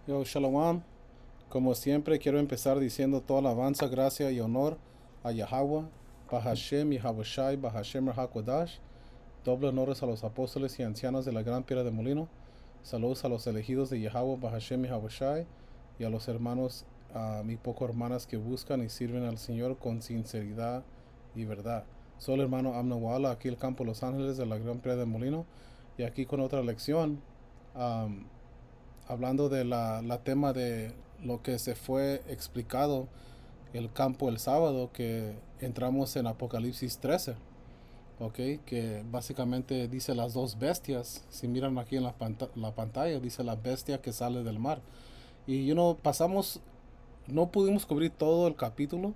Yo, Shalom. Como siempre, quiero empezar diciendo toda alabanza, gracia y honor a Yahweh, Bahashem, Yahweh Shai, Bahashem Rahakodash. Doble honores a los apóstoles y ancianos de la gran piedra de molino. Saludos a los elegidos de Yahweh, Bahashem, Yahweh Shai, y a los hermanos, a mis poco hermanas que buscan y sirven al Señor con sinceridad y verdad. Soy el hermano Amnawala, aquí el campo Los Ángeles de la gran piedra de molino, y aquí con otra lección. Um, Hablando de la tema de lo que se fue explicado el campo el sábado, que entramos en Apocalipsis 13, ¿ok? Que básicamente dice las dos bestias. Si miran aquí en la pantalla, dice la bestia que sale del mar. Y pasamos, no pudimos cubrir todo el capítulo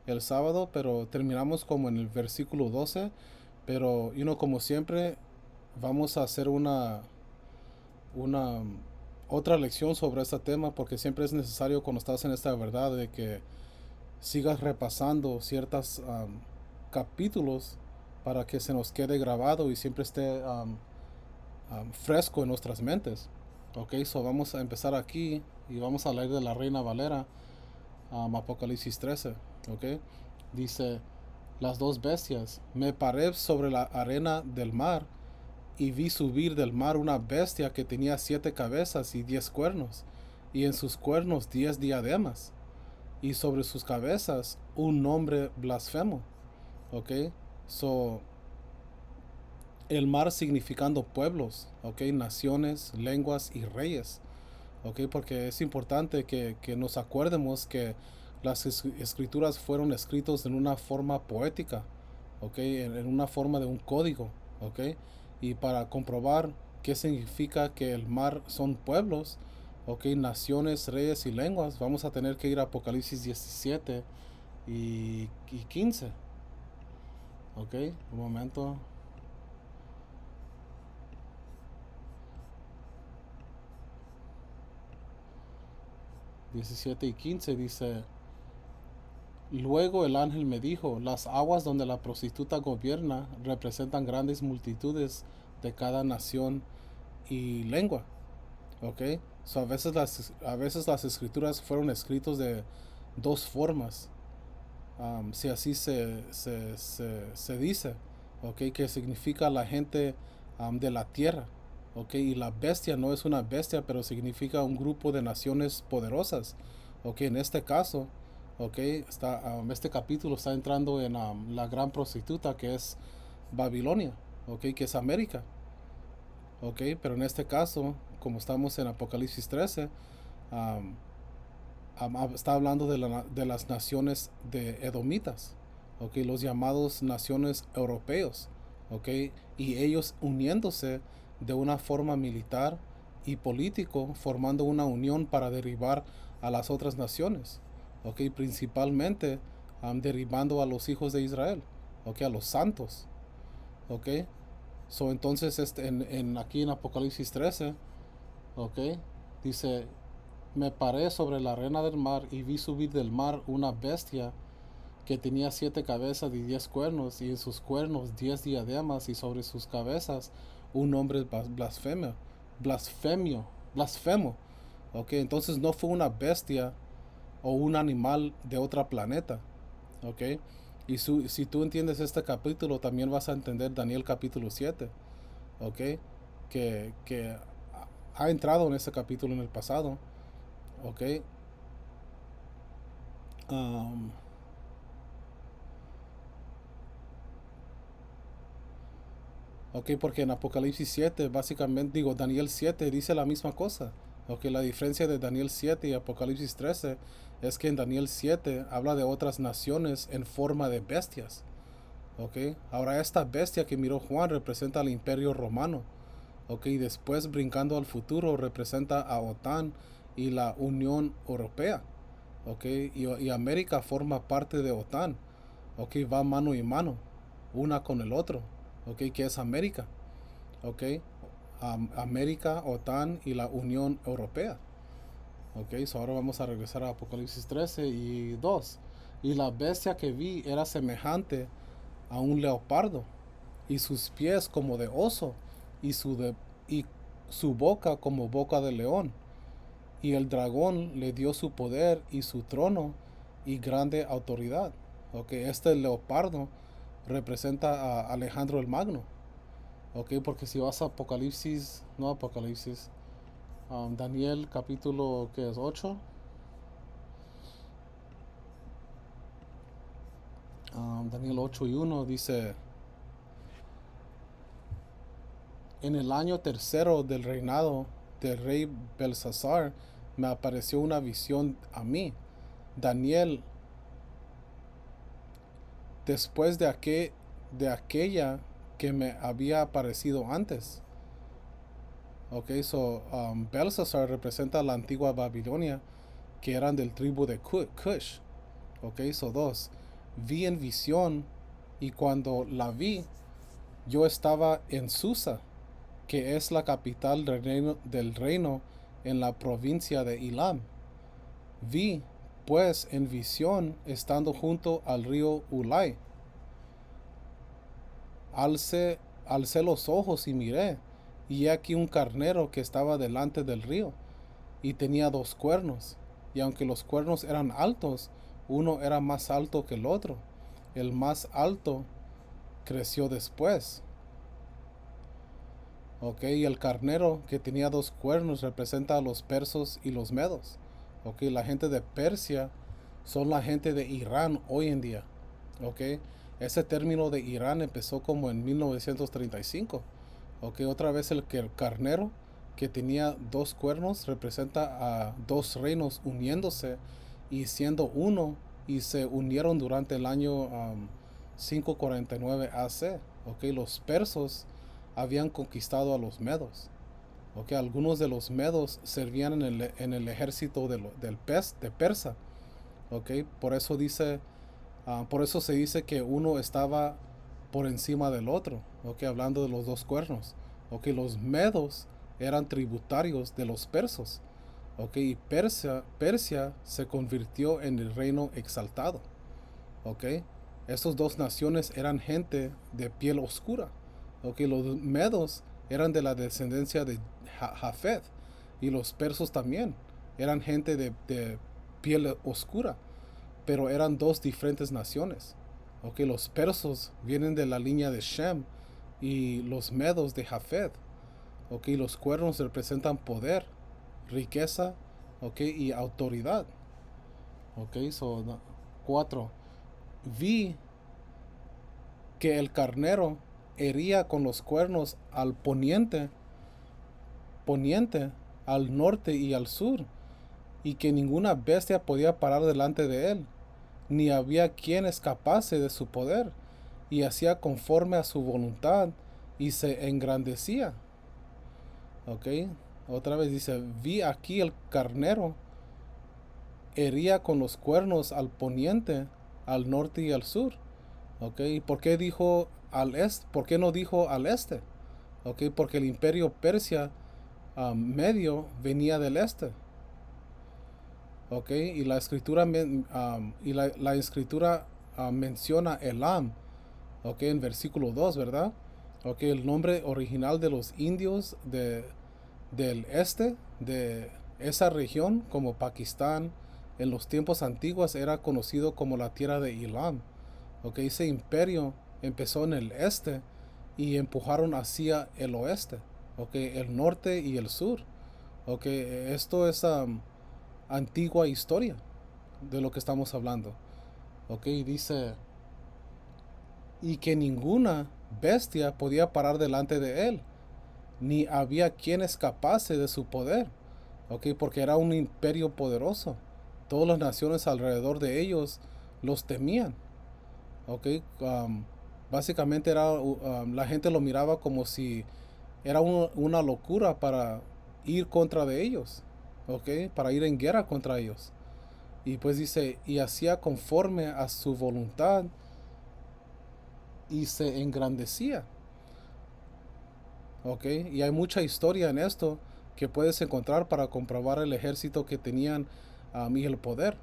el sábado, pero terminamos como en el versículo 12. Pero como siempre, vamos a hacer una otra lección sobre este tema, porque siempre es necesario cuando estás en esta verdad de que sigas repasando ciertos capítulos para que se nos quede grabado y siempre esté fresco en nuestras mentes. Ok, so vamos a empezar aquí y vamos a leer de la Reina Valera, Apocalipsis 13. Ok, dice: las dos bestias. Me paré sobre la arena del mar y vi subir del mar una bestia que tenía 7 cabezas y 10 cuernos, y en sus cuernos 10 diademas, y sobre sus cabezas un nombre blasfemo. Ok, so el mar significando pueblos, ok, naciones, lenguas y reyes. Ok, porque es importante que nos acuerdemos que las escrituras fueron escritas en una forma poética, ok, en una forma de un código, ok, y para comprobar qué significa que el mar son pueblos, ok, naciones, reyes y lenguas, vamos a tener que ir a Apocalipsis 17 y 15, ok, un momento. 17 y 15 dice: luego el ángel me dijo, las aguas donde la prostituta gobierna representan grandes multitudes de cada nación y lengua. ¿Ok? So, a veces las escrituras fueron escritas de dos formas, si así se dice. ¿Ok? Que significa la gente de la tierra. ¿Ok? Y la bestia no es una bestia, pero significa un grupo de naciones poderosas. ¿Ok? En este caso, ¿ok? Este capítulo está entrando en la gran prostituta que es Babilonia. ¿Ok? Que es América. ¿Ok? Pero en este caso, como estamos en Apocalipsis 13, um, está hablando de las naciones de edomitas, ¿ok? Los llamados naciones europeos, ¿ok? Y ellos uniéndose de una forma militar y político, formando una unión para derribar a las otras naciones, ¿ok? Principalmente derribando a los hijos de Israel, ¿ok? A los santos, ¿ok? Entonces aquí en Apocalipsis 13, ¿ok? Dice: me paré sobre la arena del mar y vi subir del mar una bestia que tenía 7 cabezas y 10 cuernos, y en sus cuernos 10 diademas, y sobre sus cabezas un nombre blasfemo. Ok, entonces no fue una bestia o un animal de otro planeta. Ok, y si tú entiendes este capítulo, también vas a entender Daniel capítulo 7. Ok, que ha entrado en ese capítulo en el pasado. Ok, um, ok, porque en Apocalipsis 7, básicamente, digo, Daniel 7 dice la misma cosa. Ok, la diferencia de Daniel 7 y Apocalipsis 13 es que en Daniel 7 habla de otras naciones en forma de bestias. Ok, ahora esta bestia que miró Juan representa al imperio romano. Ok, y después brincando al futuro representa a OTAN y la Unión Europea. Ok, y América forma parte de OTAN. Ok, va mano y mano, una con el otro. Ok, que es América. ¿Ok? América, OTAN y la Unión Europea. ¿Ok? Ahora vamos a regresar a Apocalipsis 13 y 2. Y la bestia que vi era semejante a un leopardo, y sus pies como de oso, y su, de, y su boca como boca de león. y el dragón le dio su poder y su trono y grande autoridad. Ok, este leopardo representa a Alejandro el Magno. Ok, porque si vas a Apocalipsis, no Apocalipsis, Daniel capítulo que es 8, Daniel 8 y 1 dice, en el año tercero del reinado del rey Belsasar me apareció una visión a mí, Daniel, después de aquella que me había aparecido antes. Ok, so Belsasar representa la antigua Babilonia, que eran del tribu de Cush. Ok, so dos. Vi en visión y cuando la vi, yo estaba en Susa, que es la capital del reino en la provincia de Elam. Vi, pues, en visión, estando junto al río Ulai. Alcé, alcé los ojos y miré, y he aquí un carnero que estaba delante del río, y tenía dos cuernos, y aunque los cuernos eran altos, uno era más alto que el otro. El más alto creció después. Ok, y el carnero que tenía dos cuernos representa a los persos y los medos. Ok, la gente de Persia son la gente de Irán hoy en día. Ok, ese término de Irán empezó como en 1935. Ok, otra vez el carnero que tenía dos cuernos representa a dos reinos uniéndose y siendo uno, y se unieron durante el año 549 AC. Ok, los persos habían conquistado a los medos. Okay, algunos de los medos servían en el ejército de Persa. Okay, por eso se dice que uno estaba por encima del otro. Okay, hablando de los dos cuernos. Okay, los medos eran tributarios de los persos. Okay, y Persia se convirtió en el reino exaltado. Okay, estas dos naciones eran gente de piel oscura. Okay, los medos eran de la descendencia de Jafet, y los persos también eran gente de piel oscura, pero eran dos diferentes naciones. Okay, los persos vienen de la línea de Shem y los medos de Jafet. Okay, los cuernos representan poder, riqueza, okay, y autoridad. Okay, so 4. Vi que el carnero hería con los cuernos al poniente, al norte y al sur, y que ninguna bestia podía parar delante de él, ni había quien escapase de su poder, y hacía conforme a su voluntad, y se engrandecía. Ok, otra vez dice, vi aquí el carnero hería con los cuernos al poniente, al norte y al sur. Ok, ¿por qué dijo al este? ¿Por qué no dijo al este? Ok, porque el imperio Persia medio venía del este. Ok, y la escritura, la escritura menciona Elam, ok, en versículo 2, ¿verdad? Ok, el nombre original de los indios del este, de esa región, como Pakistán, en los tiempos antiguos era conocido como la tierra de Elam. Ok, ese imperio empezó en el este y empujaron hacia el oeste. Ok, el norte y el sur. Ok, esto es antigua historia de lo que estamos hablando. Ok, dice, y que ninguna bestia podía parar delante de él, ni había quien escapase de su poder. Ok, porque era un imperio poderoso. Todas las naciones alrededor de ellos los temían. Ok, básicamente la gente lo miraba como si era una locura para ir contra de ellos. Ok, para ir en guerra contra ellos. Y pues dice, y hacía conforme a su voluntad y se engrandecía. Ok, y hay mucha historia en esto que puedes encontrar para comprobar el ejército que tenían y el poder.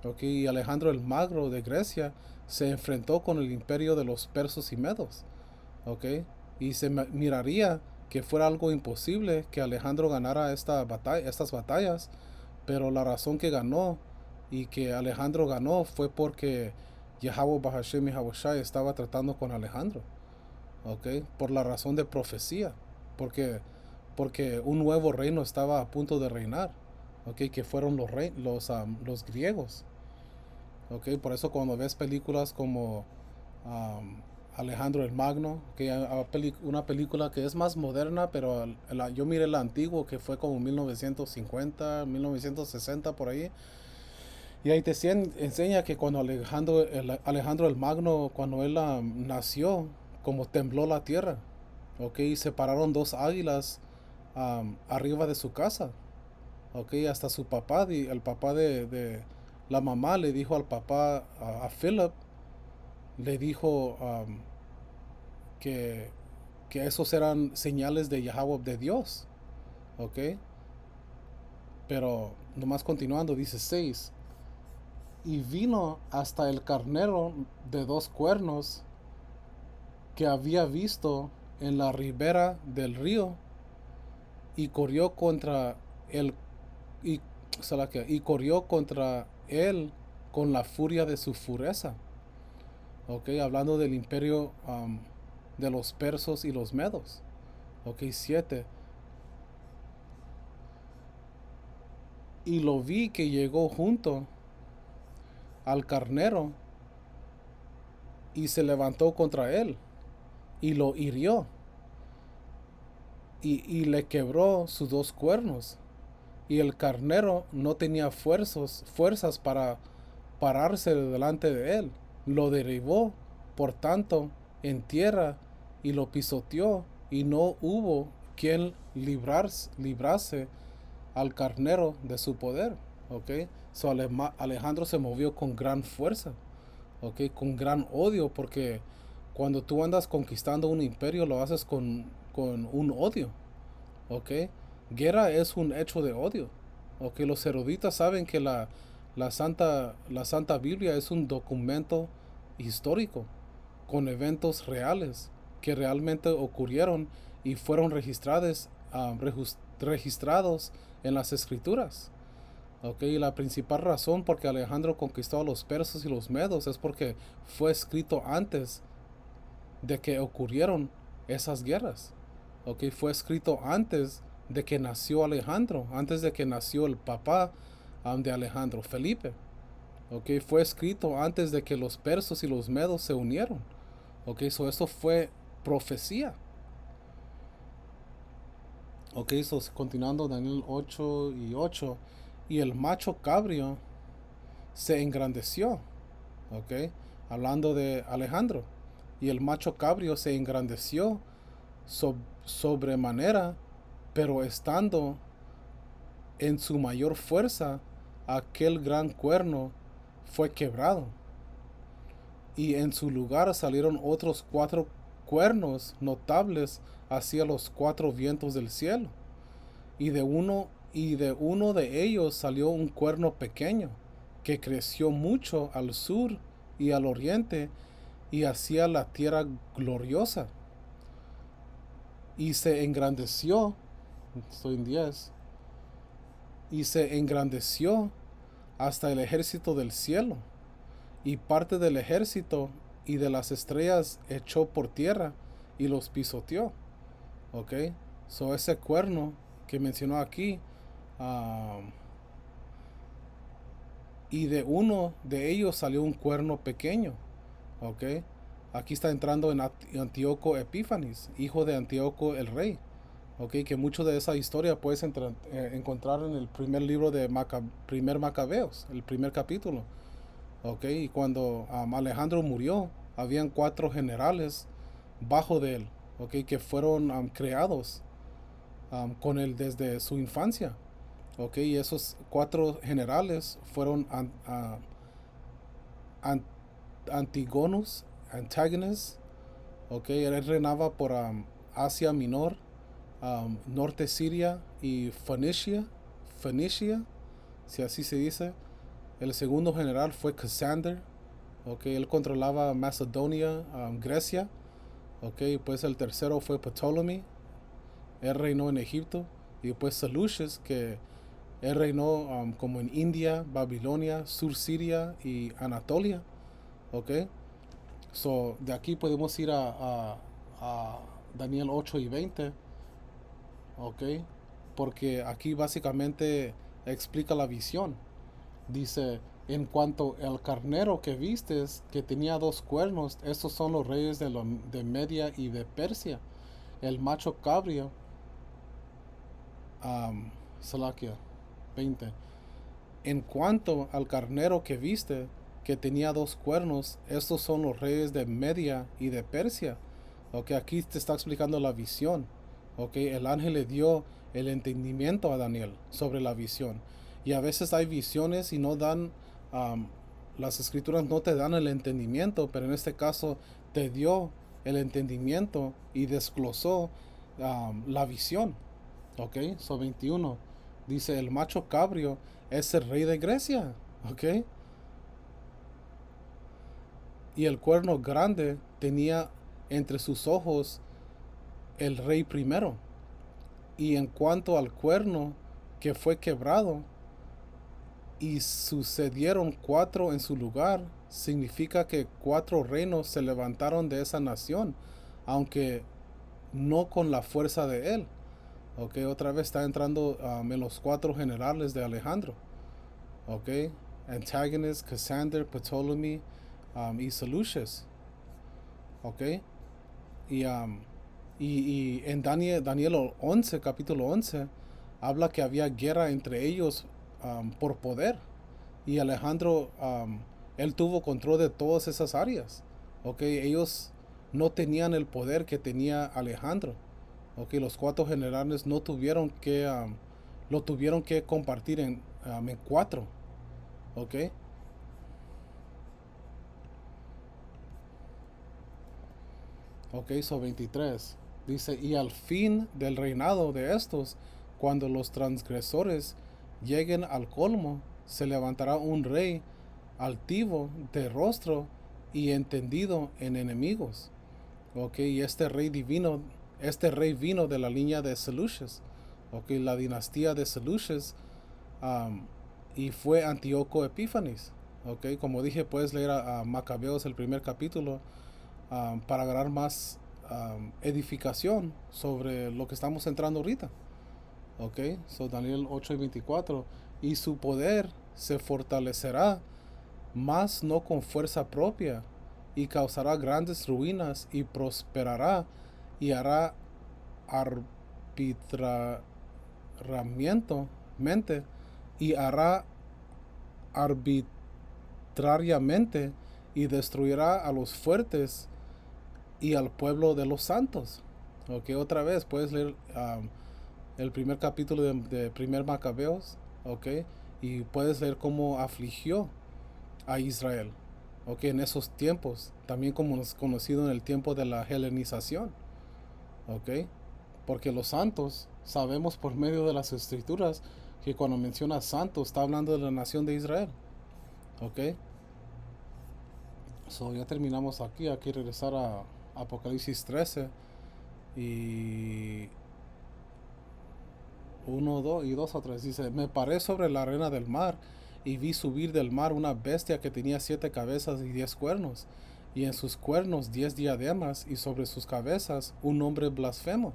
Ok, y Alejandro el Magno de Grecia se enfrentó con el imperio de los persos y medos. Ok, y se miraría que fuera algo imposible que Alejandro ganara estas batallas, pero la razón que ganó y que Alejandro ganó fue porque Yahweh Bahashem Yahushai estaba tratando con Alejandro, ¿ok? Por la razón de profecía, porque, porque un nuevo reino estaba a punto de reinar, ¿ok? Que fueron los griegos, ¿ok? Por eso cuando ves películas como um, Alejandro el Magno, que una película que es más moderna, pero yo miré la antigua que fue como 1950, 1960 por ahí. Y ahí te enseña que cuando Alejandro el Magno, cuando él nació, como tembló la tierra, ¿ok? Y se pararon dos águilas arriba de su casa, ¿ok? Hasta su papá, el papá de la mamá le dijo al papá, a Philip, le dijo que, que esos eran señales de Yahweh, de Dios, ¿ok? Pero nomás continuando, dice 6. Y vino hasta el carnero de dos cuernos que había visto en la ribera del río y corrió contra él y, y corrió contra él con la furia de su fureza. Ok, hablando del imperio de los persos y los medos. Ok, 7. Y lo vi que llegó junto al carnero y se levantó contra él y lo hirió y le quebró sus dos cuernos. Y el carnero no tenía fuerzas para pararse delante de él. Lo derribó, por tanto, en tierra y lo pisoteó, y no hubo quien librase al carnero de su poder. ¿Ok? So Alejandro se movió con gran fuerza, ¿ok? Con gran odio, porque cuando tú andas conquistando un imperio lo haces con un odio, ¿ok? Guerra es un hecho de odio, ¿ok? Los eruditas saben que la Santa Biblia es un documento histórico con eventos reales que realmente ocurrieron y fueron registrados en las escrituras. Okay, la principal razón por que Alejandro conquistó a los persas y los medos es porque fue escrito antes de que ocurrieron esas guerras. Okay, fue escrito antes de que nació Alejandro, antes de que nació el papá de Alejandro, Felipe. Okay, fue escrito antes de que los persas y los medos se unieron. Okay, so esto fue profecía. Okay, so continuando Daniel 8:8. Y el macho cabrio se engrandeció, ¿ok? Hablando de Alejandro. Y el macho cabrio se engrandeció sobremanera, pero estando en su mayor fuerza, aquel gran cuerno fue quebrado. Y en su lugar salieron otros cuatro cuernos notables hacia los cuatro vientos del cielo. Y de uno de ellos salió un cuerno pequeño, que creció mucho al sur y al oriente, y hacia la tierra gloriosa. Y se engrandeció, estoy en 10, y se engrandeció hasta el ejército del cielo, y parte del ejército y de las estrellas echó por tierra y los pisoteó. Ok, so ese cuerno que mencionó aquí, y de uno de ellos salió un cuerno pequeño. Ok, aquí está entrando en Antíoco Epífanes, hijo de Antíoco el rey. Ok, que mucho de esa historia puedes encontrar en el primer libro de primer Macabeos, el primer capítulo. Ok, y cuando Alejandro murió, habían cuatro generales bajo de él, ok, que fueron creados con él desde su infancia. Ok, y esos cuatro generales fueron Antigonus, Antagones. Ok, él reinaba por Asia Menor, Norte Siria y Fenicia, si así se dice. El segundo general fue Cassander. Ok, él controlaba Macedonia, Grecia. Ok, pues el tercero fue Ptolemy, él reinó en Egipto. Y después Seleucus, que Él reinó como en India, Babilonia, Sur Siria y Anatolia. ¿Ok? So, de aquí podemos ir a Daniel 8 y 20. ¿Ok? Porque aquí básicamente explica la visión. Dice, en cuanto al carnero que vistes, que tenía dos cuernos, estos son los reyes de Media y de Persia. El macho cabrio, Salakia 20. En cuanto al carnero que viste, que tenía dos cuernos, estos son los reyes de Media y de Persia. Ok, aquí te está explicando la visión. Ok, el ángel le dio el entendimiento a Daniel sobre la visión. Y a veces hay visiones y no dan, um, las escrituras no te dan el entendimiento, pero en este caso te dio el entendimiento y desglosó la visión. Ok, so 21. Dice, el macho cabrio es el rey de Grecia. Ok, y el cuerno grande tenía entre sus ojos el rey primero. Y en cuanto al cuerno que fue quebrado y sucedieron cuatro en su lugar, significa que cuatro reinos se levantaron de esa nación, aunque no con la fuerza de él. Ok, otra vez está entrando en los cuatro generales de Alejandro. Ok, Antagonist, Cassander, Ptolemy y Seleucus. Ok, y, y en Daniel 11, capítulo 11, habla que había guerra entre ellos por poder. Y Alejandro, él tuvo control de todas esas áreas. Ok, ellos no tenían el poder que tenía Alejandro. Ok, los cuatro generales no tuvieron que, lo tuvieron que compartir en cuatro. Ok, ok, so 23. Dice, y al fin del reinado de estos, cuando los transgresores lleguen al colmo, se levantará un rey altivo de rostro y entendido en enemigos. Ok, y este rey vino de la línea de Seleucus. Ok, la dinastía de Seleucus, um, y fue Antíoco Epífanes. Ok, como dije, puedes leer a Macabeos el primer capítulo para ganar más edificación sobre lo que estamos entrando ahorita. Ok, so Daniel 8 y 24. Y su poder se fortalecerá, mas no con fuerza propia, y causará grandes ruinas y prosperará y hará arbitramiento mente y hará arbitrariamente y destruirá a los fuertes y al pueblo de los santos. Ok, otra vez puedes leer el primer capítulo de primer Macabeos. Ok, y puedes leer cómo afligió a Israel. Ok, en esos tiempos, también como es conocido en el tiempo de la helenización. Ok, porque los santos, sabemos por medio de las escrituras que cuando menciona santos está hablando de la nación de Israel. Ok, so ya terminamos aquí. Hay que regresar a Apocalipsis 13 y uno 2 y 2 o 3 dice, me paré sobre la arena del mar y vi subir del mar una bestia que tenía 7 cabezas y 10 cuernos, y en sus cuernos 10 diademas, y sobre sus cabezas un nombre blasfemo.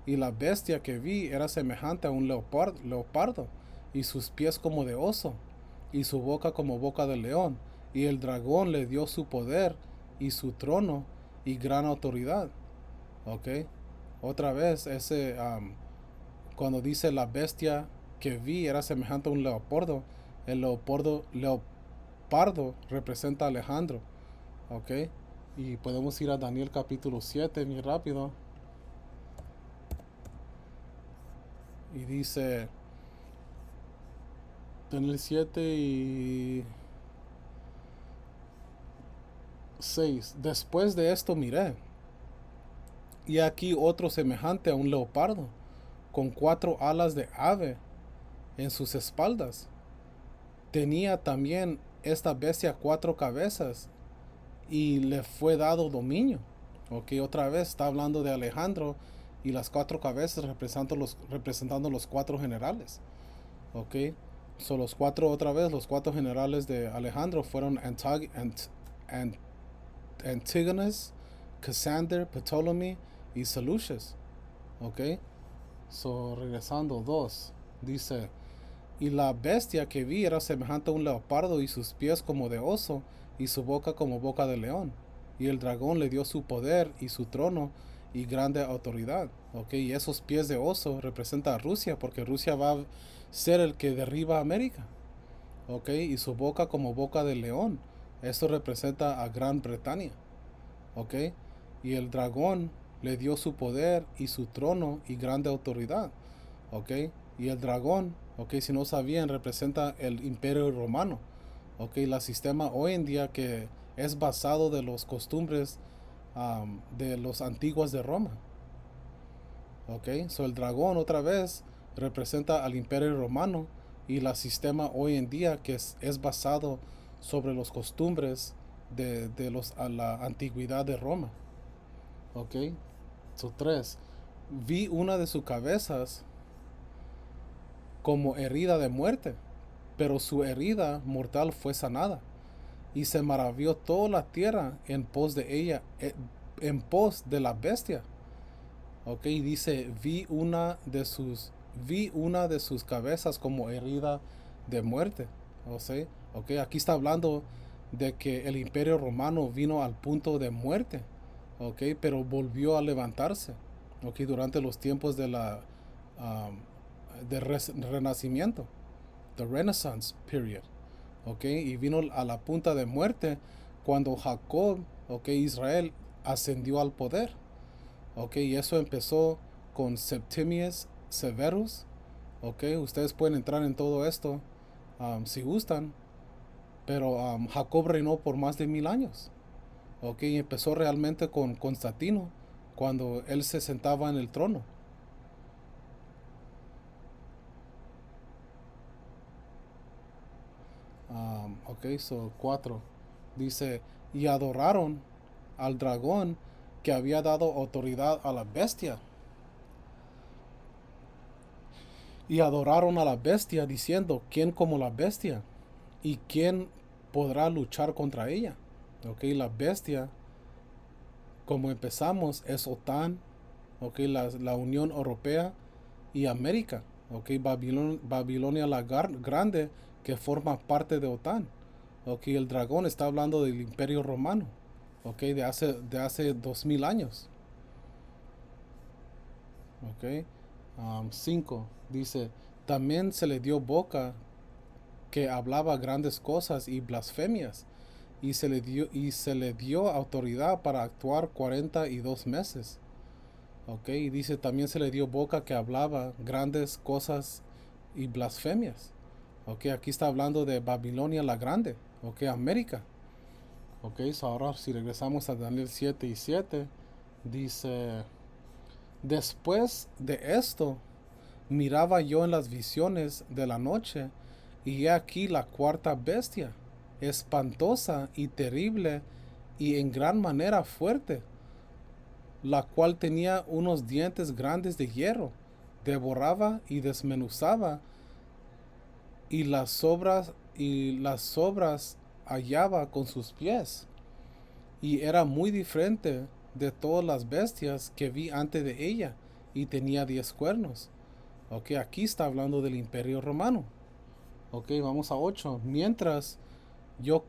Y la bestia que vi era semejante a un leopardo, y sus pies como de oso, y su boca como boca de león. Y el dragón le dio su poder, y su trono, y gran autoridad. Ok, otra vez cuando dice la bestia que vi era semejante a un leopardo, el leopardo representa a Alejandro. Ok, y podemos ir a Daniel capítulo 7 muy rápido. Y dice Daniel 7 y 6. Después de esto miré, y aquí otro semejante a un leopardo, con 4 alas de ave en sus espaldas. Tenía también esta bestia 4 cabezas, y le fue dado dominio. Ok, otra vez está hablando de Alejandro y las 4 cabezas representando los 4 generales. ¿Ok? So los cuatro otra vez, los cuatro generales de Alejandro fueron Antigonus, Cassander, Ptolemy y Seleucus. ¿Ok? So regresando dos, dice, y la bestia que vi era semejante a un leopardo y sus pies como de oso y su boca como boca de león. Y el dragón le dio su poder y su trono y grande autoridad. ¿Ok? Y esos pies de oso representan a Rusia porque Rusia va a ser el que derriba a América. ¿Ok? Y su boca como boca de león. Esto representa a Gran Bretaña. ¿Ok? Y el dragón le dio su poder y su trono y grande autoridad. ¿Ok? Y el dragón, ¿ok? Si no sabían, representa el imperio romano. ¿Ok? La sistema hoy en día que es basado de los costumbres de los antiguos de Roma. ¿Ok? So el dragón otra vez representa al imperio romano y la sistema hoy en día que es basado sobre los costumbres a la antigüedad de Roma. ¿Ok? So tres. Vi una de sus cabezas como herida de muerte, pero su herida mortal fue sanada. Y se maravilló toda la tierra en pos de ella, en pos de la bestia. Ok, dice, vi una de sus cabezas como herida de muerte. O sea, ok, aquí está hablando de que el imperio romano vino al punto de muerte. Ok, pero volvió a levantarse. Ok, durante los tiempos de renacimiento, the Renaissance period. Ok, y vino a la punta de muerte cuando Jacob, ok, Israel ascendió al poder. Ok, y eso empezó con Septimius Severus. Ok, ustedes pueden entrar en todo esto si gustan, pero Jacob reinó por más de 1000 años. Ok, y empezó realmente con Constantino cuando él se sentaba en el trono. Ok, so 4. Dice, y adoraron al dragón que había dado autoridad a la bestia. Y adoraron a la bestia diciendo, ¿quién como la bestia? ¿Y quién podrá luchar contra ella? Ok, la bestia, como empezamos, es OTAN, ok, la Unión Europea y América, ok, Babilonia la Grande, que forma parte de OTAN. Ok, el dragón está hablando del Imperio Romano, ok, de hace 2000 años. Ok, 5 dice, también se le dio boca que hablaba grandes cosas y blasfemias y se le dio autoridad para actuar 42 meses. Ok, y dice también se le dio boca que hablaba grandes cosas y blasfemias. Ok, aquí está hablando de Babilonia la Grande. Ok, América. Ok, so ahora si regresamos a Daniel 7 y 7, dice, después de esto, miraba yo en las visiones de la noche, y he aquí la cuarta bestia, espantosa y terrible y en gran manera fuerte, la cual tenía unos dientes grandes de hierro, devoraba y desmenuzaba, y las sobras hallaba con sus pies, y era muy diferente de todas las bestias que vi antes de ella, y tenía 10 cuernos. Ok, aquí está hablando del Imperio Romano. Ok, vamos a 8. Mientras yo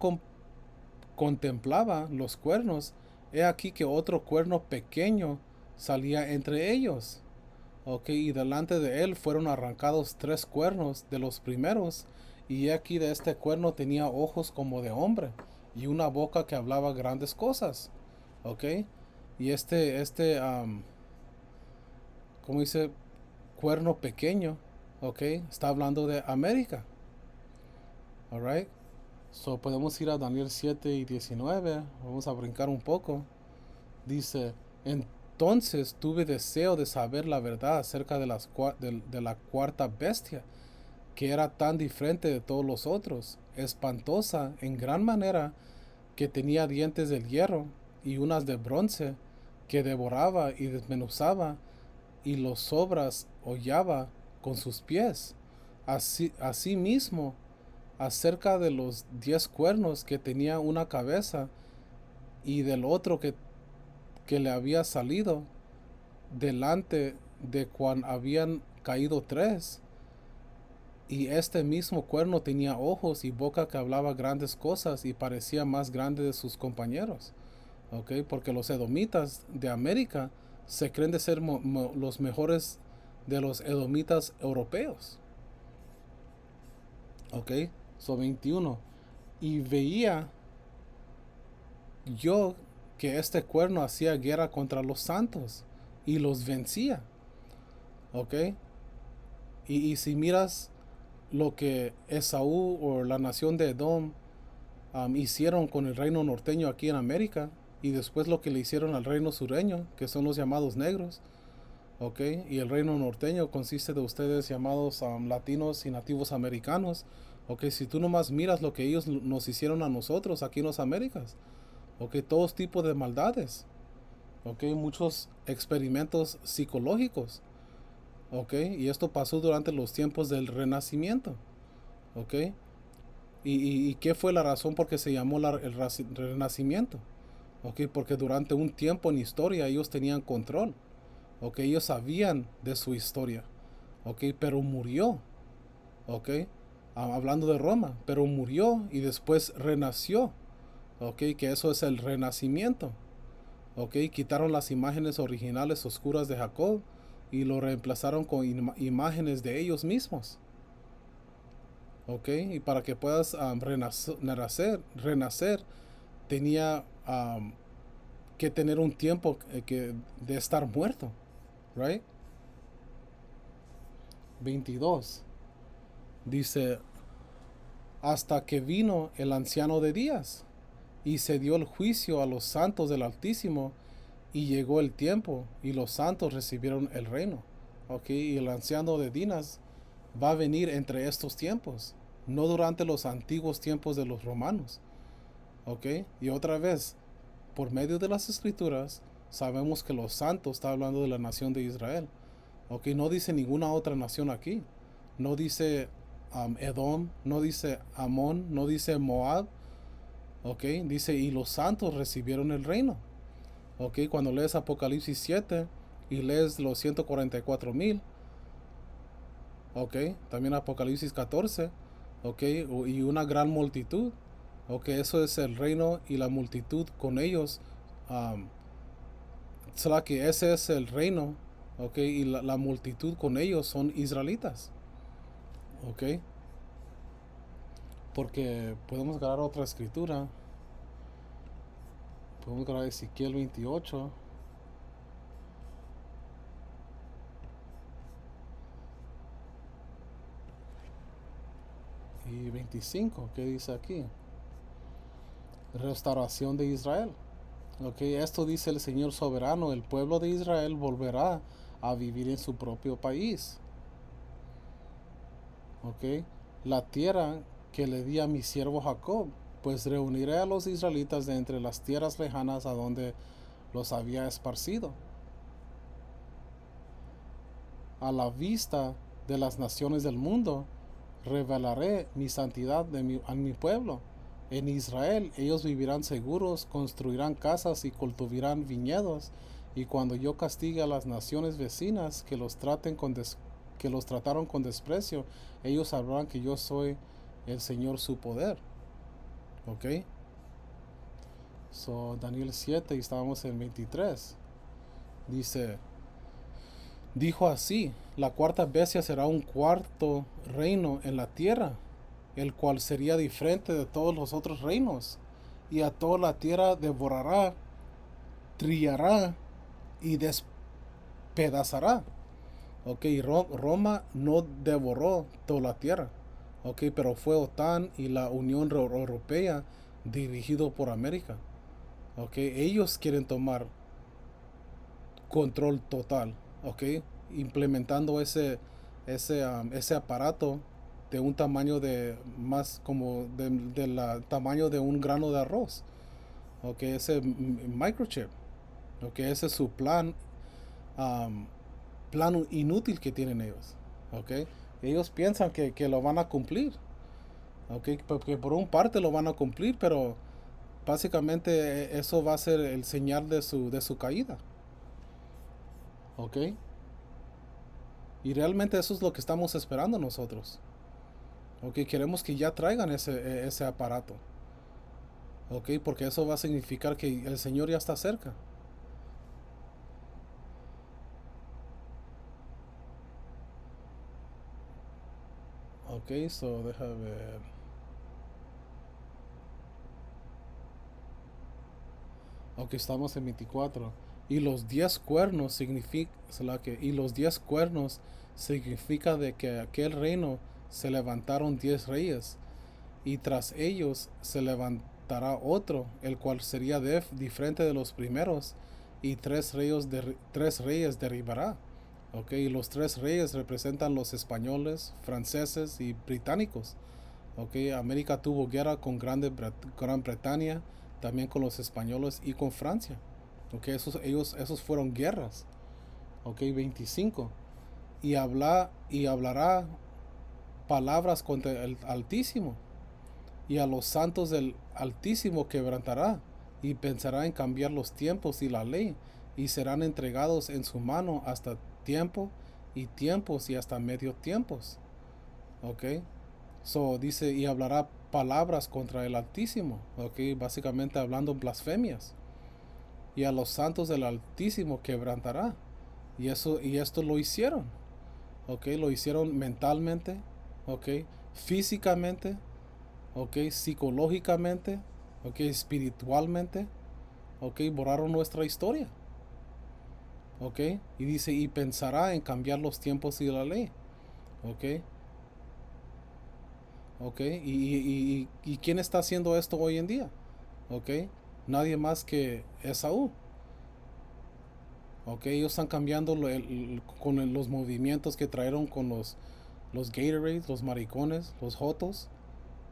contemplaba los cuernos, he aquí que otro cuerno pequeño salía entre ellos. Ok, y delante de él fueron arrancados 3 cuernos de los primeros, y he aquí de este cuerno tenía ojos como de hombre, y una boca que hablaba grandes cosas. Ok, y ¿cómo dice? Cuerno pequeño, ok, está hablando de América. Alright. So podemos ir a Daniel 7 y 19. Vamos a brincar un poco. Dice, entonces tuve deseo de saber la verdad acerca de la cuarta bestia, que era tan diferente de todos los otros, espantosa en gran manera, que tenía dientes de hierro y unas de bronce, que devoraba y desmenuzaba, y los sobras hollaba con sus pies, Así mismo, acerca de los 10 cuernos que tenía una cabeza y del otro que le había salido delante de cuando habían caído 3. Y este mismo cuerno tenía ojos y boca que hablaba grandes cosas y parecía más grande de sus compañeros. ¿Ok? Porque los edomitas de América se creen de ser los mejores de los edomitas europeos. ¿Ok? So 21. Y veía yo que este cuerno hacía guerra contra los santos y los vencía. ¿Ok? Y si miras lo que Esaú o la nación de Edom hicieron con el reino norteño aquí en América y después lo que le hicieron al reino sureño, que son los llamados negros, ¿ok? Y el reino norteño consiste de ustedes llamados latinos y nativos americanos, ¿ok? Si tú nomás miras lo que ellos nos hicieron a nosotros aquí en las Américas, ¿ok? Todos tipos de maldades, ¿ok? Muchos experimentos psicológicos, ¿ok? Y esto pasó durante los tiempos del Renacimiento, ¿ok? ¿Y qué fue la razón por qué se llamó el Renacimiento? ¿Ok? Porque durante un tiempo en historia ellos tenían control, ¿ok? Ellos sabían de su historia, ¿ok? Pero murió, ¿ok? Hablando de Roma, pero murió y después renació, ¿ok? Que eso es el renacimiento, ¿ok? Quitaron las imágenes originales oscuras de Jacob y lo reemplazaron con imágenes de ellos mismos, ¿ok? Y para que puedas renacer, tenía que tener un tiempo de estar muerto, right? 22. Dice, hasta que vino el anciano de días y se dio el juicio a los santos del Altísimo y llegó el tiempo y los santos recibieron el reino. Ok, y el anciano de Dinas va a venir entre estos tiempos, no durante los antiguos tiempos de los romanos. Ok, y otra vez, por medio de las escrituras, sabemos que los santos está hablando de la nación de Israel. Ok, no dice ninguna otra nación aquí. No dice Edom, no dice Amón, no dice Moab. Ok, dice, y los santos recibieron el reino. Ok, cuando lees Apocalipsis 7 y lees los 144,000. Ok, también Apocalipsis 14. Ok, y una gran multitud. Ok, eso es el reino y la multitud con ellos. Um, Solo que ese es el reino. Ok, y la multitud con ellos son israelitas. Ok, porque podemos agarrar otra escritura. Podemos agarrar Ezequiel 28 y 25. ¿Qué dice aquí? Restauración de Israel. Ok, esto dice el Señor soberano. El pueblo de Israel volverá a vivir en su propio país. Ok, la tierra que le di a mi siervo Jacob, pues reuniré a los israelitas de entre las tierras lejanas a donde los había esparcido, a la vista de las naciones del mundo, revelaré mi santidad a mi pueblo. En Israel ellos vivirán seguros, construirán casas y cultivarán viñedos. Y cuando yo castigue a las naciones vecinas que los trataron con desprecio, ellos sabrán que yo soy el Señor su poder. ¿Ok? So, Daniel 7 y estábamos en 23. Dice, dijo así, la cuarta bestia será un cuarto reino en la tierra, el cual sería diferente de todos los otros reinos, y a toda la tierra devorará, trillará y despedazará. Ok, Roma no devoró toda la tierra, ok, pero fue OTAN y la Unión Europea dirigido por América. Ok, ellos quieren tomar control total, ok, implementando ese aparato de un tamaño de más como de la tamaño de un grano de arroz, ok, ese microchip, ok, ese es su plan, plan inútil que tienen ellos, ok, Ellos piensan que lo van a cumplir, ¿ok? Porque por un parte lo van a cumplir, pero básicamente eso va a ser el señal de su caída, ¿ok? Y realmente eso es lo que estamos esperando nosotros, ¿ok? Queremos que ya traigan ese aparato, ¿ok? Porque eso va a significar que el Señor ya está cerca. Ok, so deja ver. Ok, estamos en 24. Y los 10 cuernos y los 10 cuernos significa de que aquel reino se levantaron 10 reyes y tras ellos se levantará otro, el cual sería diferente de los primeros y tres reyes derribará. Ok, y los tres reyes representan los españoles, franceses y británicos. Okay, América tuvo guerra con Gran Bretaña, también con los españoles y con Francia. Okay, esos fueron guerras. Okay, 25. Y hablará palabras contra el Altísimo. Y a los santos del Altísimo quebrantará. Y pensará en cambiar los tiempos y la ley. Y serán entregados en su mano hasta tiempo y tiempos y hasta medio tiempos. Okay. So dice, y hablará palabras contra el Altísimo, ok, básicamente hablando blasfemias. Y a los santos del Altísimo quebrantará. Y esto lo hicieron, ok, lo hicieron mentalmente, ok, físicamente, ok, psicológicamente, ok, espiritualmente, ok, borraron nuestra historia, ok, y dice, y pensará en cambiar los tiempos y la ley, ok, ok, y quién está haciendo esto hoy en día. ¿Ok? Nadie más que Esaú. ¿Ok? Ellos están cambiando con los movimientos que trajeron con los Gatorades, los maricones, los Jotos.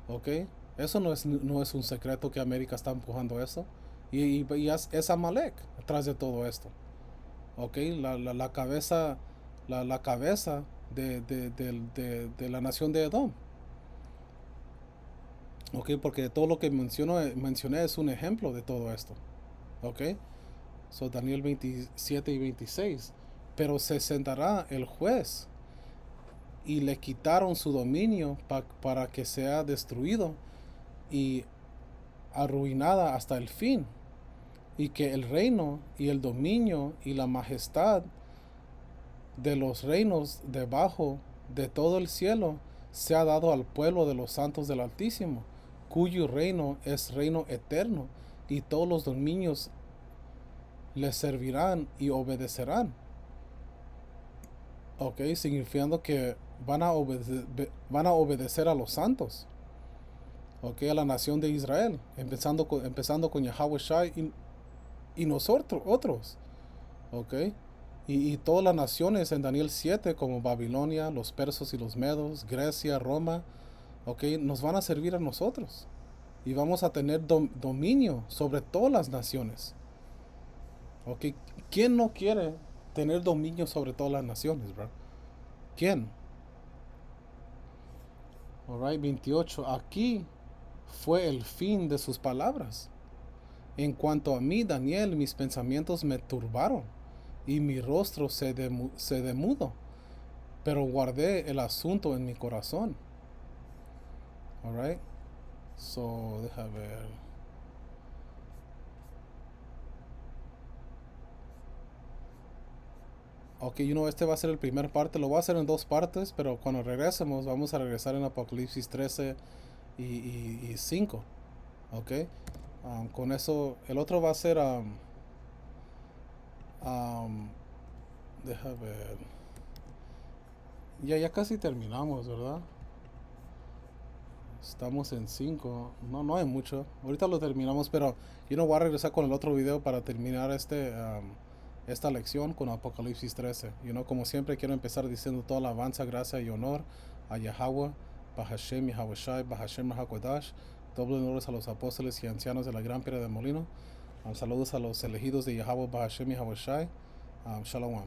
¿Ok? Eso no es un secreto que América está empujando eso. Y es Amalek atrás de todo esto. ¿Ok? La cabeza, la cabeza de la nación de Edom. ¿Ok? Porque todo lo que mencioné es un ejemplo de todo esto. ¿Ok? So, Daniel 27 y 26. Pero se sentará el juez y le quitaron su dominio para que sea destruido y arruinada hasta el fin. Y que el reino y el dominio y la majestad de los reinos debajo de todo el cielo sea dado al pueblo de los santos del Altísimo, cuyo reino es reino eterno, y todos los dominios le servirán y obedecerán. Ok, significando que van a obedecer a los santos, ok, a la nación de Israel, empezando con Yahweh Shai y nosotros, otros, ok, y todas las naciones en Daniel 7, como Babilonia, los persos y los medos, Grecia, Roma, ok, nos van a servir a nosotros y vamos a tener dominio sobre todas las naciones, ok. ¿Quién no quiere tener dominio sobre todas las naciones, bro? ¿Quién? Alright, 28. Aquí fue el fin de sus palabras. En cuanto a mí, Daniel, mis pensamientos me turbaron y mi rostro se demudó, pero guardé el asunto en mi corazón. Alright, so deja ver. Ok, este va a ser el primer parte, lo voy a hacer en dos partes, pero cuando regresemos vamos a regresar en Apocalipsis 13 y 5. Ok, con eso, el otro va a ser, um, deja ver. Ya casi terminamos, ¿verdad? Estamos en 5. No, no hay mucho. Ahorita lo terminamos, pero yo no voy a regresar con el otro video para terminar esta lección con Apocalipsis 13. Como siempre quiero empezar diciendo toda la alabanza, gracia y honor a Yahweh, Bahashem Yahweh Shai, Bahashem Hakodash. Doble honores a los apóstoles y ancianos de la gran piedra de molino. Saludos a los elegidos de Yahweh, Bahashem Yahweh Shai. Shalom.